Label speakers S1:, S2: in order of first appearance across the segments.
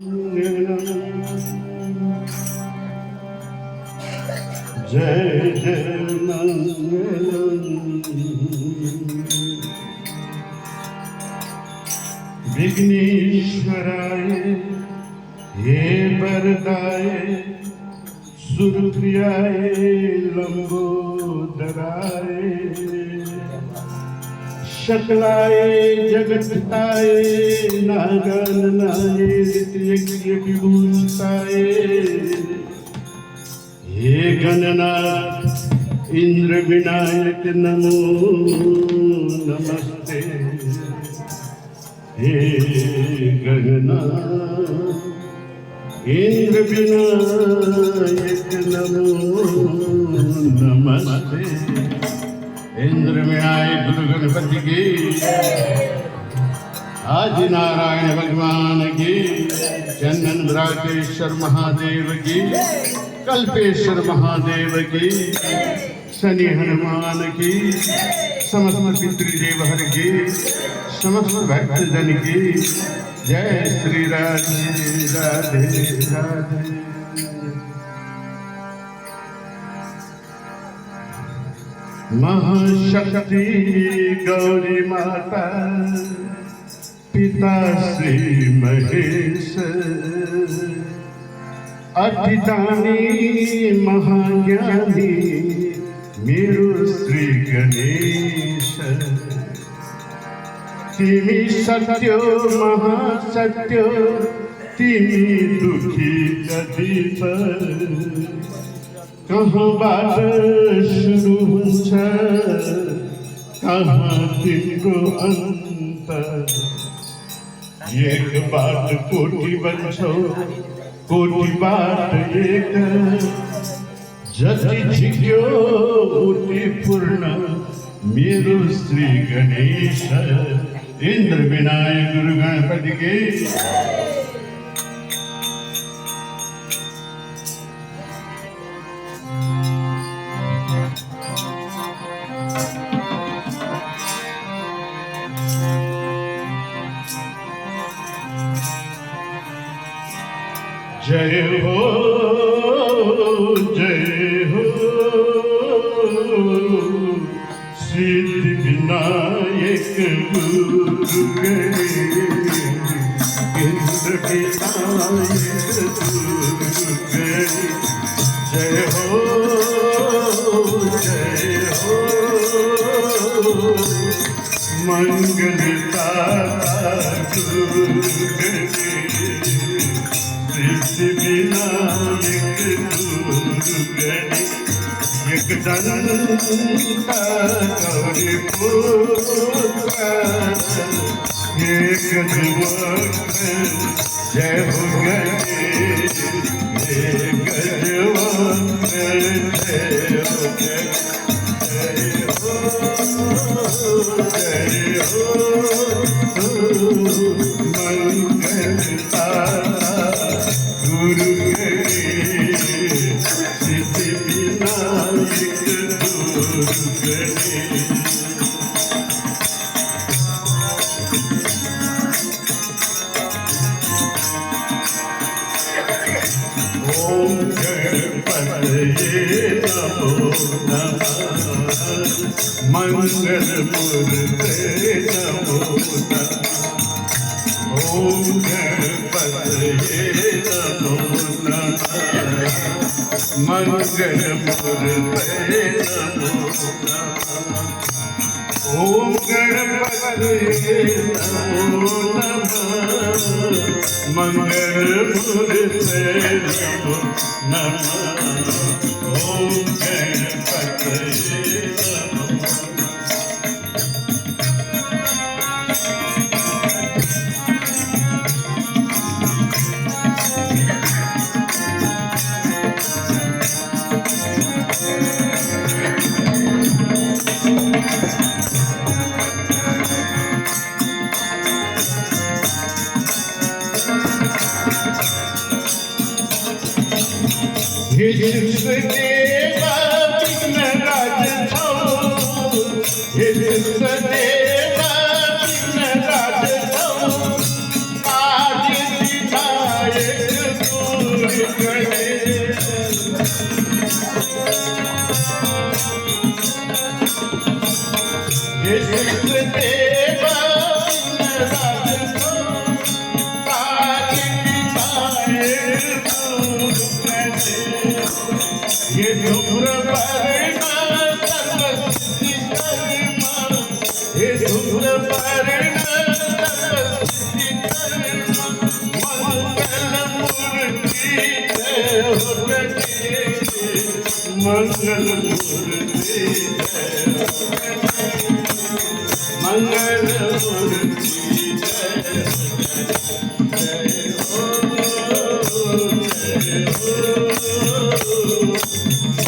S1: जय जय मंगलम विघ्नेश्वराय हे वरदाय सुरप्रियाय लंबोदराय शकलाय जगत्ताय नागाननाय नित्ययज्ञ विभूषिताय हे गणनाथ इंद्र विनायक नमो नमस्ते। हे गणनाथ इंद्र विनायक नमो नमस्ते। इंद्र विनायक गुरु गणपति की, आदि नारायण भगवान की, चंदन ब्राकेश्वर महादेव की, कल्पेश्वर महादेव की, शनि हनुमान की, समस्त पितृदेवहर की, समस्त भक्तजन की जय श्री राधे राधे राधे। महाशक्ति गौरी माता पिता श्री महेश अतिदानी महाज्ञानी मेरो श्री गणेश। तिमी सत्यो महासत्यो तिमी दुखी कदीप कहाँबाट सुरु हुन्छ कहाँ तिम्रो अन्त। एक बाट कोटि बन्छौ कोटि बाट एक जति झिक्यो उति पूर्ण मेरो श्री गणेश। इंद्र विनायक गुरु गणपति के जय हो सिद्धि विनायक गुरु गणेश। इंद्र विनायक गुरु गणेश। जय हो मंगलदाता गुरु गणेश। सिद्धि विनायक गुरु गणेश। एक दंता गौरी पुत्र एक जुवक जय हो गणेश। एक जुवक जय हो गणेश। जय हो मंगलदाता गुरु गणेश। सिद्धि विनायक गुरु गणेश। ओम गणपतये नमो नमः। मंगलमूर्ते नमो नमः। ओम गणपतये नमो नमः। मंगलमूर्ते नमो नमः। ओम गणपतये नमो नमः। मंगलमूर्ते नमो नमः। ओम गणपतये नमो हे देवा विघ्न राज छौ। हे देवा विघ्न राज छौ। काज दिखाय मंगल मूर्ति मंगल मूर्ति जय जय हो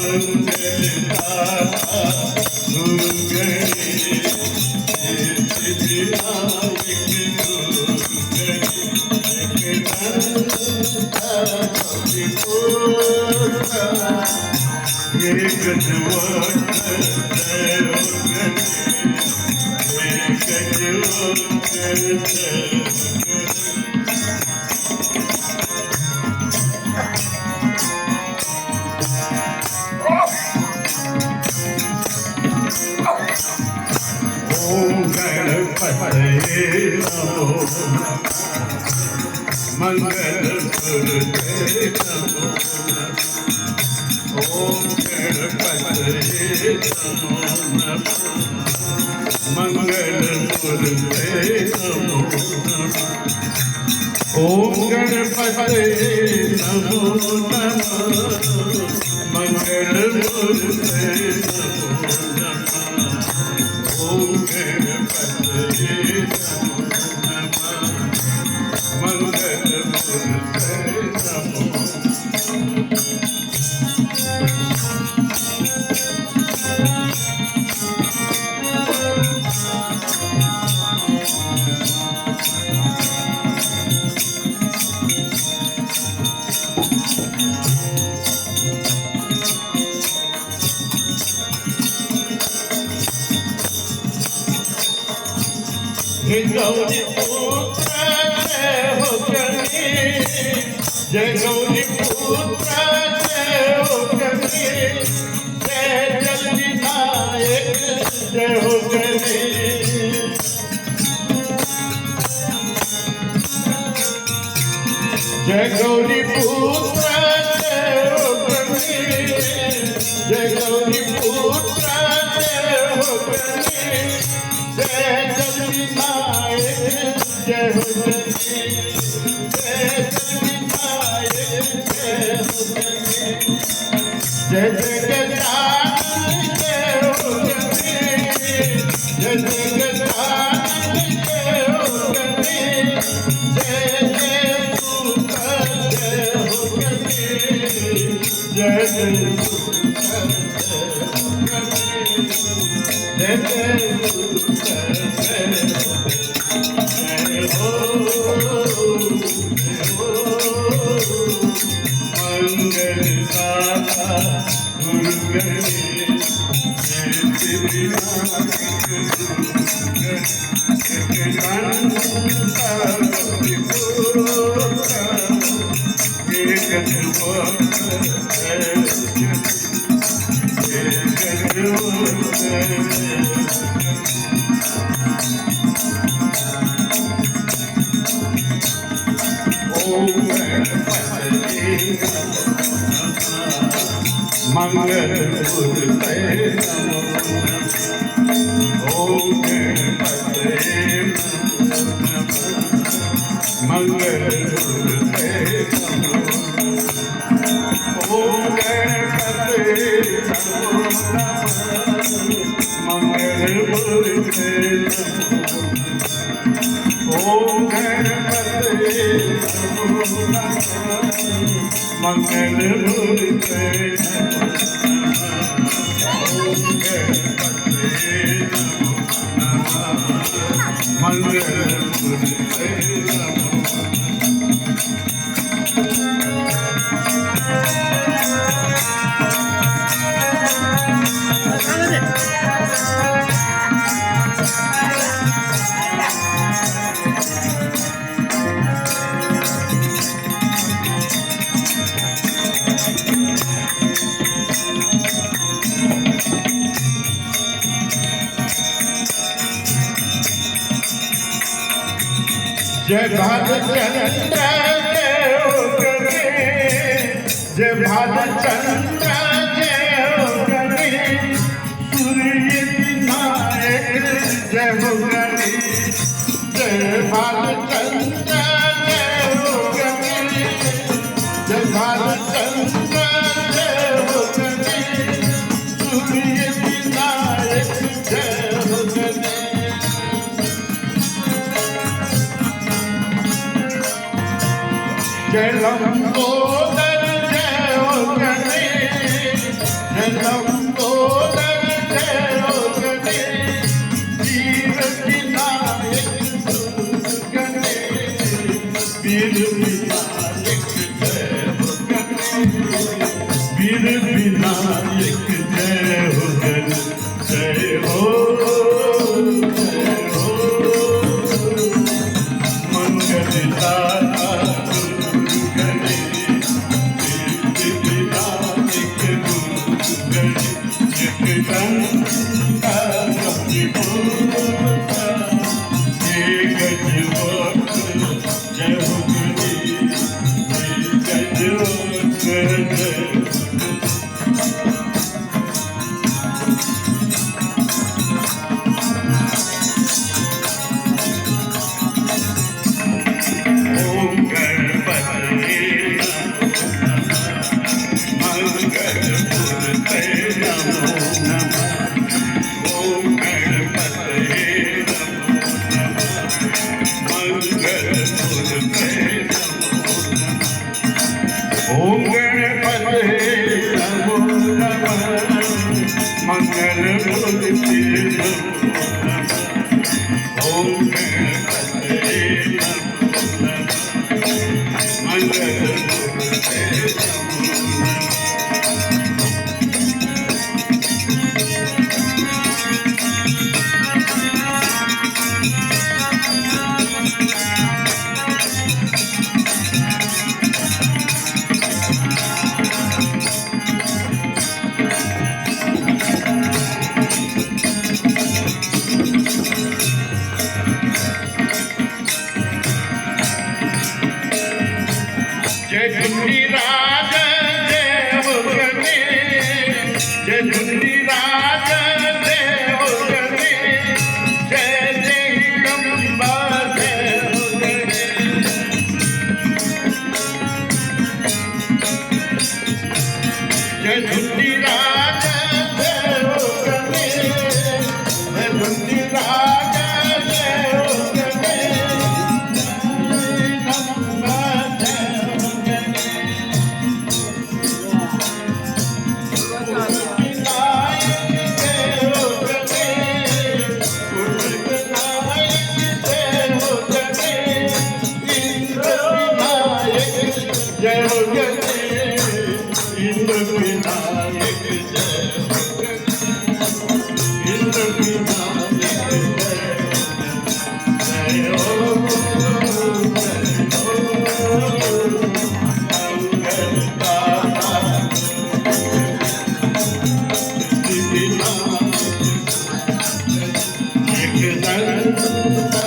S1: मंगल दाता गुरु गणेश सिद्धिविनायक गुरु ओम गणपतये नमो मंगल मूर्ते नमो ओम गणपतये नमो मंगल मूर्ते नमो ओम गणपतये नमो मंगल मूर्ते नमो ओम गणपतये मंगल मूर्ते नमो जय गौरी पुत्र जय हो गणेश जय गौरी पुत्र जय हो गणेश जय जल विनायक जय हो गणेश जय गौरी पुत्र जय हो गणेश जय गौरी पुत्र जय हो गणेश जय जल विनायक जय हो गणेश जय जल विनायक जय हो गणेश जय जय गजानन जय हो गणेश जय जय गजानन जय हो गणेश जय जय दूत जय हो गणेश जय जय दूत जय जय मंगल दाता गुरु गणेश सिद्धिविनायक मंगल मूर्ते नमो ओम गणपतये नमो मंगल मूर्ते नमो ओम गणपतये नमो मंगल मूर्ते नमो ओम गणपतये नमो मंगल मूर्ते मंगल मूर्ते जय भालचंद्र जय हो गणेश जय भालचंद्र जय हो गणेश सूर्य विनायक जय हो गणेश जय भालचंद्र जय हो गणेश जय भालचंद्र जय हो गणेश लंबोदर जय हो गणेश, जय लंबोदर जय हो गणेश, वीर विनायक गणेश, वीर विनायक जय हो गणेश, वीर विनायक जय हो गणेश, जय हो मंगलदाता ओम गणपते नमो नमः, मंगल मूर्ति नमो नमः। ओम गणपते नमो नमः, मंगल मूर्ति नमो नमः। जय धुंडीराज जय हो गणेश, जय धुंडीराज जय हो गणेश, जय जय हिडंबा जय हो गणेश, जय धुंडीराज जय हो गणेश, जय धुंडीराज जय हो गणेश, जय हो गणेश, इंद्र विनायक जय हो गणेश, इंद्र विनायक जय हो, मंगलदाता एक दंता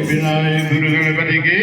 S1: विनायक गुरु गणपति की